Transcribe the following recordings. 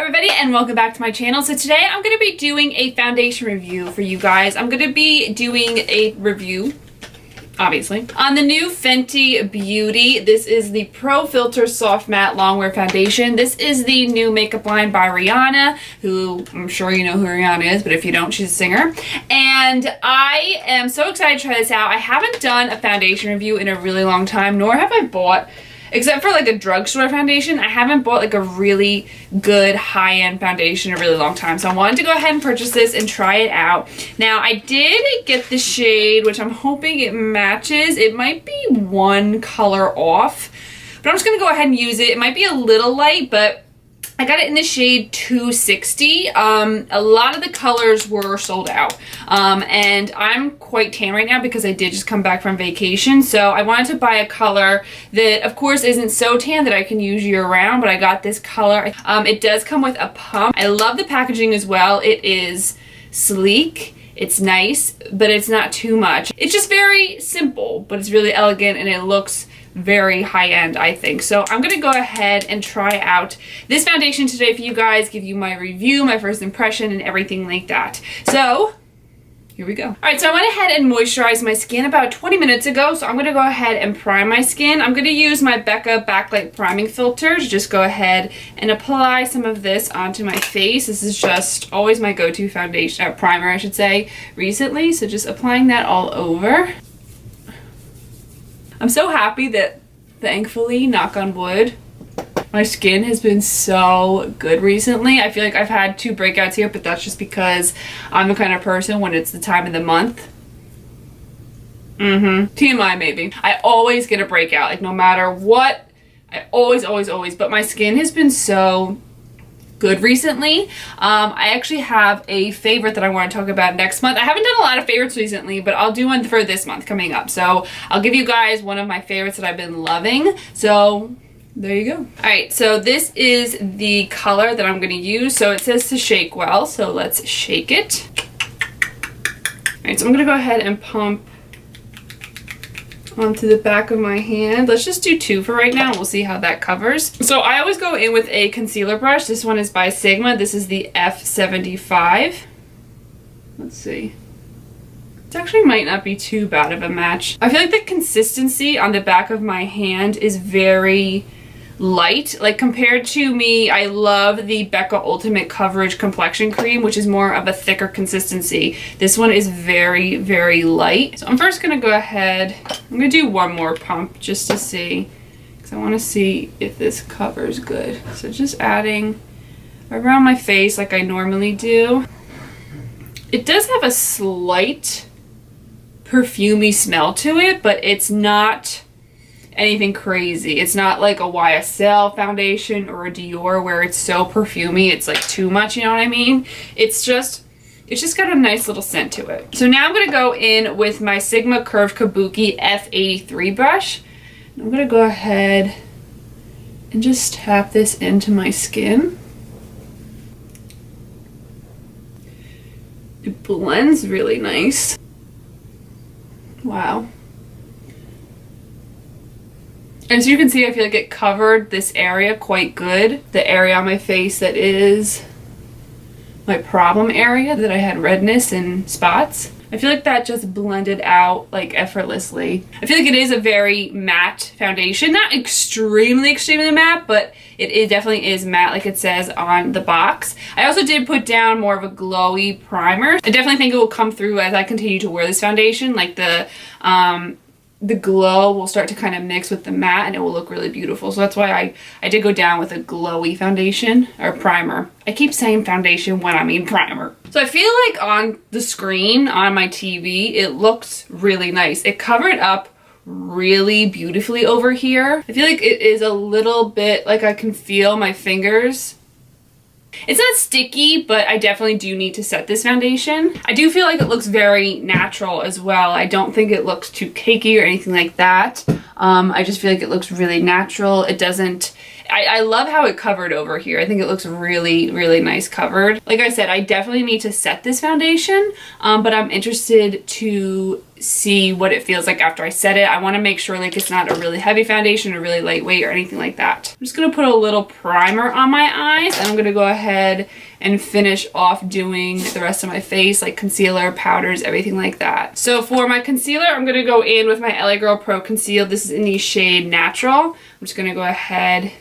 everybody, and welcome back to my channel. So today I'm going to be doing a foundation review for you guys. I'm going to be doing a review, obviously, on the new Fenty Beauty. This is the Pro Filter Soft Matte Longwear Foundation. This is the new makeup line by Rihanna, who I'm sure you know who Rihanna is, but if you don't, she's a singer. And I am so excited to try this out. I haven't done a foundation review in a really long time, nor have I bought, except for like a drugstore foundation, I haven't bought like a really good high-end foundation in a really long time. So I wanted to go ahead and purchase this and try it out. Now I did get the shade, which I'm hoping it matches. It might be one color off, but I'm just gonna go ahead and use it. It might be a little light, but I got it in the shade 260. A lot of the colors were sold out. And I'm quite tan right now because I did just come back from vacation. So I wanted to buy a color that, of course, isn't so tan that I can use year round, but I got this color. It does come with a pump. I love the packaging as well. It is sleek. It's nice, but it's not too much. It's just very simple, but it's really elegant and it looks very high-end, I think. So I'm gonna go ahead and try out this foundation today for you guys, give you my review, my first impression, and everything like that. So here we go. All right, so I went ahead and moisturized my skin about 20 minutes ago, so I'm gonna go ahead and prime my skin. I'm gonna use my Becca Backlight Priming Filter to just go ahead and apply some of this onto my face. This is just always my go-to foundation, primer I should say, recently, so just applying that all over. I'm so happy that, thankfully, knock on wood, my skin has been so good recently. I feel like I've had 2 breakouts here, but that's just because I'm the kind of person when it's the time of the month. TMI maybe. I always get a breakout, like no matter what. I always, but my skin has been so good recently. I actually have a favorite that I want to talk about next month. I haven't done a lot of favorites recently, but I'll do one for this month coming up. So I'll give you guys one of my favorites that I've been loving. So there you go. All right, so this is the color that I'm going to use. So it says to shake well, so let's shake it. All right, so I'm going to go ahead and pump onto the back of my hand. Let's just do 2 for right now. We'll see how that covers. So I always go in with a concealer brush. This one is by Sigma. This is the F75. Let's see. It actually might not be too bad of a match. I feel like the consistency on the back of my hand is very light. Like compared to me, I love the Becca Ultimate Coverage Complexion Cream, which is more of a thicker consistency. This one is very, very light. So I'm first gonna go ahead, I'm gonna do one more pump just to see, because I wanna see if this covers good. So just adding around my face like I normally do. It does have a slight perfumey smell to it, but it's not anything crazy. It's not like a YSL foundation or a Dior where it's so perfumey it's like too much, you know what I mean? It's just got a nice little scent to it. So now I'm gonna go in with my Sigma Curved Kabuki F83 brush. I'm gonna go ahead and just tap this into my skin. It blends really nice. Wow. As you can see, I feel like it covered this area quite good. The area on my face that is my problem area that I had redness and spots. I feel like that just blended out like effortlessly. I feel like it is a very matte foundation. Not extremely matte, but it definitely is matte like it says on the box. I also did put down more of a glowy primer. I definitely think it will come through as I continue to wear this foundation. Like the glow will start to kind of mix with the matte and it will look really beautiful. So that's why I did go down with a glowy foundation or primer. I keep saying foundation when I mean primer. So I feel like on the screen on my TV, it looks really nice. It covered up really beautifully over here. I feel like it is a little bit like I can feel my fingers. It's not sticky, but I definitely do need to set this foundation. I do feel like it looks very natural as well. I don't think it looks too cakey or anything like that. I just feel like it looks really natural. It doesn't, I love how it covered over here. I think it looks really, really nice covered. Like I said, I definitely need to set this foundation, but I'm interested to see what it feels like after I set it. I want to make sure like it's not a really heavy foundation or really lightweight or anything like that. I'm just going to put a little primer on my eyes, and I'm going to go ahead and finish off doing the rest of my face, like concealer, powders, everything like that. So for my concealer, I'm going to go in with my LA Girl Pro Conceal. This is in the shade Natural. I'm just going to go ahead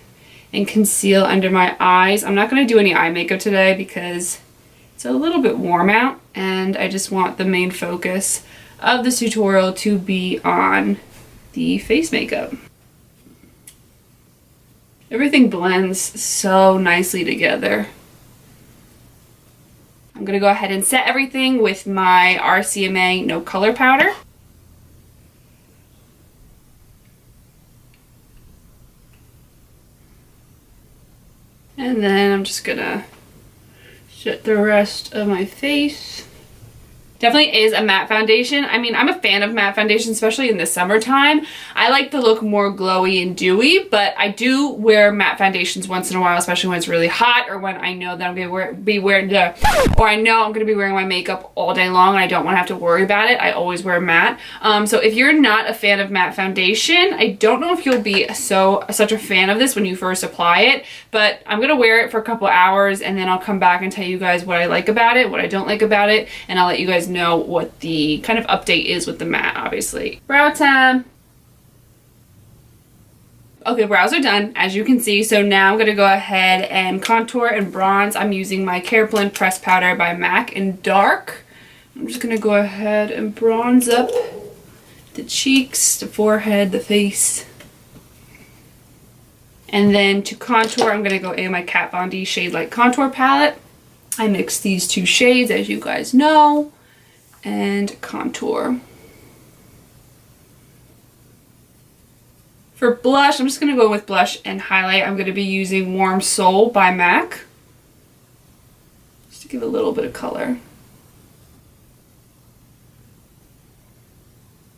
and conceal under my eyes. I'm not going to do any eye makeup today because it's a little bit warm out, and I just want the main focus of this tutorial to be on the face makeup. Everything blends so nicely together. I'm gonna go ahead and set everything with my RCMA No Color Powder. And then I'm just gonna set the rest of my face. Definitely is a matte foundation. I mean, I'm a fan of matte foundation, especially in the summertime. I like to look more glowy and dewy, but I do wear matte foundations once in a while, especially when it's really hot or when I know that I'm gonna be wearing my makeup all day long and I don't want to have to worry about it. I always wear matte. So if you're not a fan of matte foundation, I don't know if you'll be such a fan of this when you first apply it, but I'm gonna wear it for a couple hours and then I'll come back and tell you guys what I like about it, what I don't like about it, and I'll let you guys know what the kind of update is with the matte, obviously. Brow time. Okay, brows are done, as you can see. So now I'm gonna go ahead and contour and bronze. I'm using my Care Blend Pressed Powder by MAC in dark. I'm just gonna go ahead and bronze up the cheeks, the forehead, the face. And then to contour, I'm gonna go in my Kat Von D Shade Light Contour Palette. I mix these two shades, as you guys know, and contour. For blush, I'm just going to go with blush and highlight. I'm going to be using Warm Soul by MAC, just to give a little bit of color.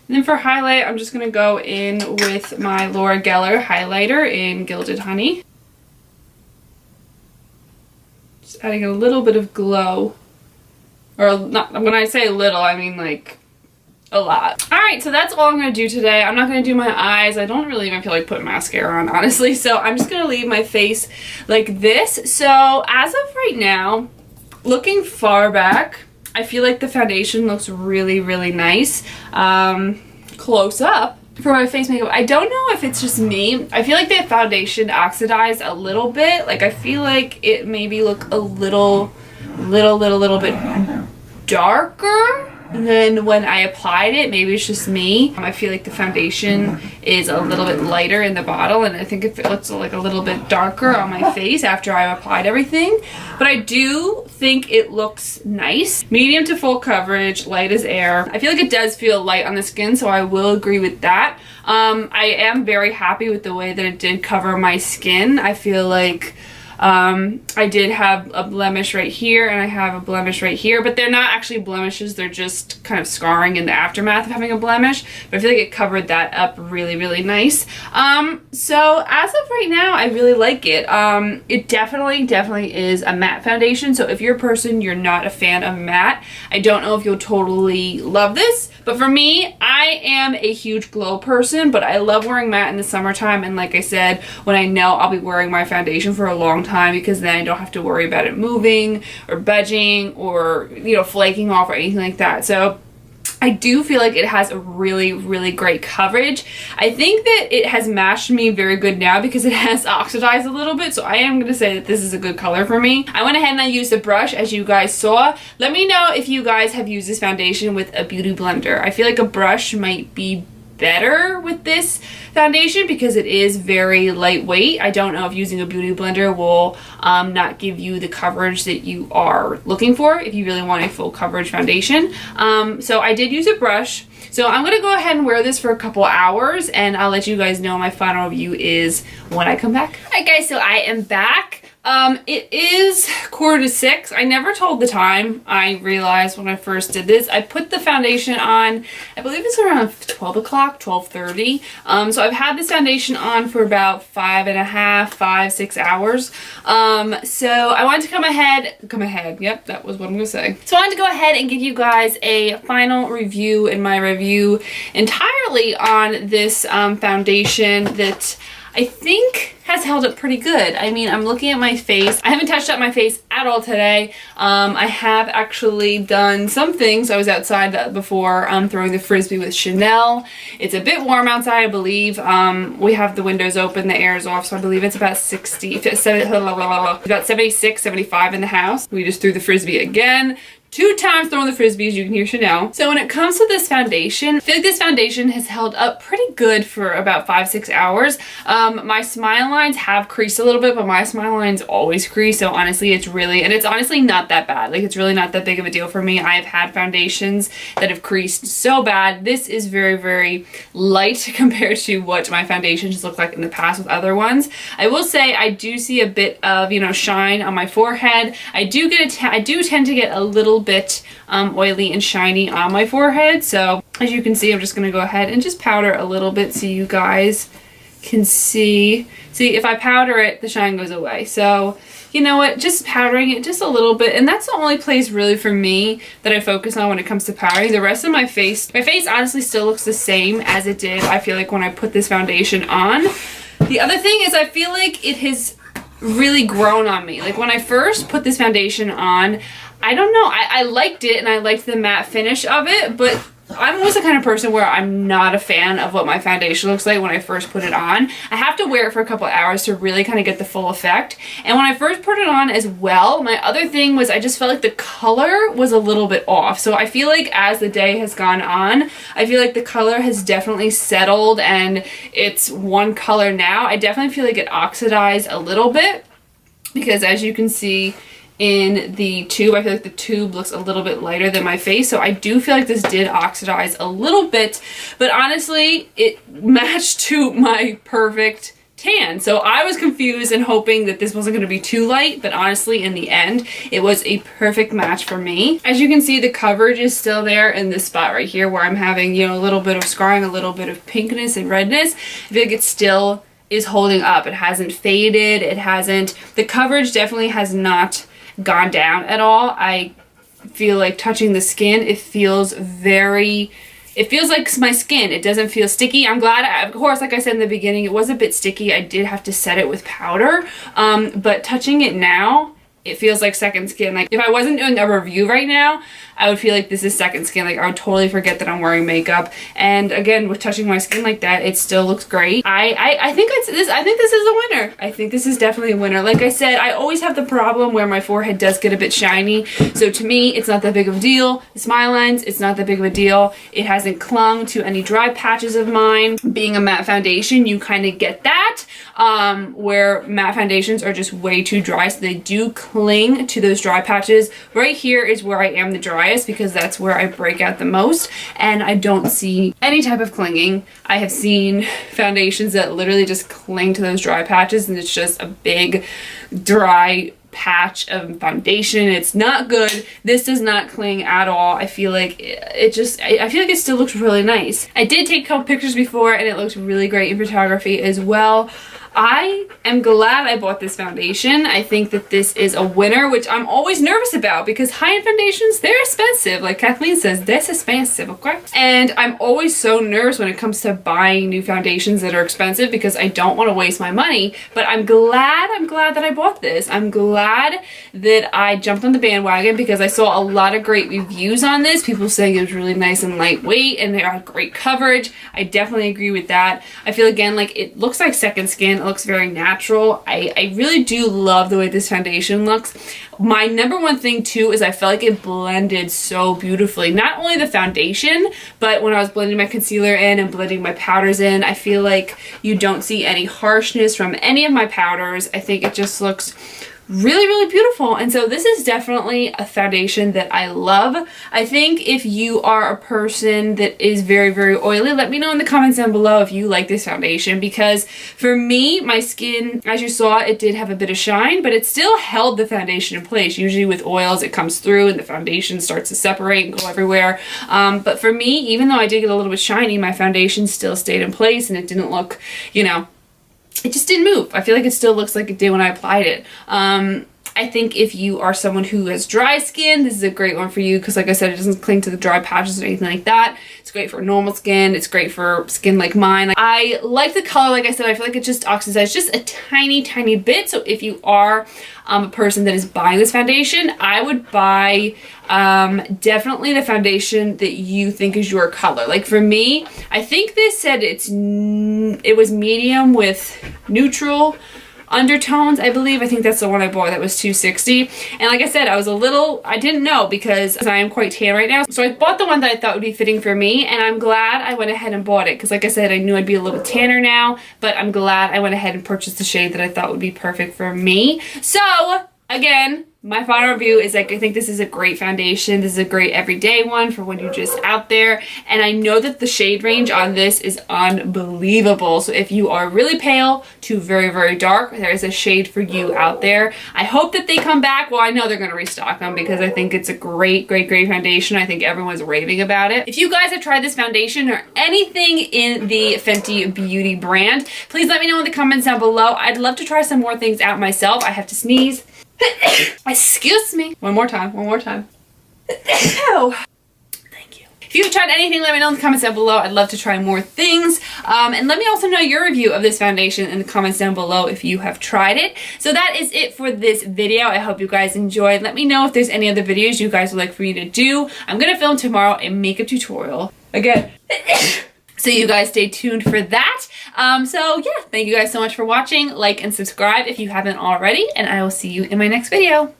And then for highlight, I'm just going to go in with my Laura Geller highlighter in Gilded Honey. Just adding a little bit of glow. Or not, when I say little, I mean like a lot. Alright, so that's all I'm going to do today. I'm not going to do my eyes. I don't really even feel like putting mascara on, honestly. So I'm just going to leave my face like this. So as of right now, looking far back, I feel like the foundation looks really, really nice. Close up for my face makeup, I don't know if it's just me. I feel like the foundation oxidized a little bit. Like I feel like it maybe look a little bit darker than when I applied it. Maybe it's just me. I feel like the foundation is a little bit lighter in the bottle, and I think it looks like a little bit darker on my face after I applied everything. But I do think it looks nice. Medium to full coverage, light as air. I feel like it does feel light on the skin, so I will agree with that. I am very happy with the way that it did cover my skin. I feel like I did have a blemish right here and I have a blemish right here, but they're not actually blemishes, they're just kind of scarring in the aftermath of having a blemish, but I feel like it covered that up really, really nice. So as of right now, I really like it. It definitely is a matte foundation, so if you're a person, you're not a fan of matte, I don't know if you'll totally love this, but for me, I am a huge glow person, but I love wearing matte in the summertime, and like I said, when I know I'll be wearing my foundation for a long time, because then I don't have to worry about it moving or budging or, you know, flaking off or anything like that. So I do feel like it has a really, really great coverage. I think that it has matched me very good now because it has oxidized a little bit, so I am going to say that this is a good color for me. I went ahead and I used a brush, as you guys saw. Let me know if you guys have used this foundation with a beauty blender. I feel like a brush might be better with this foundation because it is very lightweight. I don't know if using a beauty blender will not give you the coverage that you are looking for if you really want a full coverage foundation. So I did use a brush. So I'm going to go ahead and wear this for a couple hours and I'll let you guys know my final review is when I come back. Alright guys, so I am back. It is 5:45. I never told the time. I realized when I first did this. I put the foundation on, I believe it's around 12 o'clock, 12:30. So I've had this foundation on for about 6 hours. So I wanted to come ahead. Yep, that was what I'm gonna say. So I wanted to go ahead and give you guys a final review in my review entirely on this foundation that I think has held up pretty good. I mean, I'm looking at my face. I haven't touched up my face at all today. I have actually done some things. I was outside before throwing the Frisbee with Chanel. It's a bit warm outside, I believe. We have the windows open, the air is off, so I believe it's about 76, 75 in the house. We just threw the Frisbee again. 2 times throwing the Frisbees, you can hear Chanel. So when it comes to this foundation, I feel like this foundation has held up pretty good for about 5-6 hours. My smile lines have creased a little bit, but my smile lines always crease, so honestly it's honestly not that bad. Like, it's really not that big of a deal for me. I've had foundations that have creased so bad. This is very, very light compared to what my foundations look like in the past with other ones. I will say I do see a bit of, you know, shine on my forehead. I do tend to get a little bit oily and shiny on my forehead, so as you can see, I'm just gonna go ahead and just powder a little bit so you guys can see. If I powder it, the shine goes away. So you know what, just powdering it just a little bit, and that's the only place really for me that I focus on when it comes to powdering. The rest of my face honestly still looks the same as it did, I feel like, when I put this foundation on. The other thing is I feel like it has really grown on me. Like, when I first put this foundation on, I don't know, I liked it and I liked the matte finish of it, but I'm always the kind of person where I'm not a fan of what my foundation looks like when I first put it on. I have to wear it for a couple hours to really kind of get the full effect. And when I first put it on as well, my other thing was I just felt like the color was a little bit off. So I feel like as the day has gone on, I feel like the color has definitely settled and it's one color now. I definitely feel like it oxidized a little bit because, as you can see in the tube, I feel like the tube looks a little bit lighter than my face, so I do feel like this did oxidize a little bit, but honestly it matched to my perfect tan. So I was confused and hoping that this wasn't going to be too light, but honestly in the end it was a perfect match for me. As you can see, the coverage is still there in this spot right here where I'm having, you know, a little bit of scarring, a little bit of pinkness and redness. I feel like it still is holding up. It hasn't faded, the coverage definitely has not gone down at all. I feel like touching the skin, it feels like my skin. It doesn't feel sticky. I'm glad, of course, like I said in the beginning, it was a bit sticky. I did have to set it with powder, but touching it now, it feels like second skin. Like, if I wasn't doing a review right now, I would feel like this is second skin. Like, I would totally forget that I'm wearing makeup. And again, with touching my skin like that, it still looks great. I think this is a winner. I think this is definitely a winner. Like I said, I always have the problem where my forehead does get a bit shiny. So to me, it's not that big of a deal. The smile lines, it's not that big of a deal. It hasn't clung to any dry patches of mine. Being a matte foundation, you kind of get that, where matte foundations are just way too dry, so they do cling to those dry patches. Right here is where I am the driest because that's where I break out the most, and I don't see any type of clinging. I have seen foundations that literally just cling to those dry patches and it's just a big dry patch of foundation. It's not good. This does not cling at all. I feel like I feel like it still looks really nice. I did take a couple pictures before and it looks really great in photography as well. I am glad I bought this foundation. I think that this is a winner, which I'm always nervous about because high-end foundations, they're expensive. Like Kathleen says, that's expensive, okay? And I'm always so nervous when it comes to buying new foundations that are expensive because I don't want to waste my money. But I'm glad that I bought this. I'm glad that I jumped on the bandwagon because I saw a lot of great reviews on this. People saying it was really nice and lightweight and they had great coverage. I definitely agree with that. I feel, again, like it looks like second skin. It looks very natural. I really do love the way this foundation looks. My number one thing too is I felt like it blended so beautifully. Not only the foundation, but when I was blending my concealer in and blending my powders in, I feel like you don't see any harshness from any of my powders. I think it just looks really, really beautiful. And so this is definitely a foundation that I love. I think if you are a person that is very, very oily, let me know in the comments down below if you like this foundation, because for me, my skin, as you saw, it did have a bit of shine, but it still held the foundation in place. Usually with oils, it comes through and the foundation starts to separate and go everywhere. But for me, even though I did get a little bit shiny, my foundation still stayed in place and it didn't look, you know, it just didn't move. I feel like it still looks like it did when I applied it. I think if you are someone who has dry skin, this is a great one for you because, like I said, it doesn't cling to the dry patches or anything like that. It's great for normal skin. It's great for skin like mine. I like the color. Like I said, I feel like it just oxidized just a tiny, tiny bit. So if you are a person that is buying this foundation, I would buy definitely the foundation that you think is your color. Like for me, I think they said it was medium with neutral undertones, I believe. I think that's the one I bought. That was $2.60. And like I said, I didn't know because I am quite tan right now. So I bought the one that I thought would be fitting for me, and I'm glad I went ahead and bought it because, like I said, I knew I'd be a little bit tanner now, but I'm glad I went ahead and purchased the shade that I thought would be perfect for me. So again, my final review is like, I think this is a great foundation. This is a great everyday one for when you're just out there. And I know that the shade range on this is unbelievable. So if you are really pale to very, very dark, there is a shade for you out there. I hope that they come back. Well, I know they're going to restock them because I think it's a great, great, great foundation. I think everyone's raving about it. If you guys have tried this foundation or anything in the Fenty Beauty brand, please let me know in the comments down below. I'd love to try some more things out myself. I have to sneeze. Excuse me. One more time. Thank you. If you've tried anything, let me know in the comments down below. I'd love to try more things. And let me also know your review of this foundation in the comments down below if you have tried it. So that is it for this video. I hope you guys enjoyed. Let me know if there's any other videos you guys would like for me to do. I'm going to film tomorrow a makeup tutorial. Again. So you guys stay tuned for that. So yeah, thank you guys so much for watching. Like and subscribe if you haven't already, and I will see you in my next video.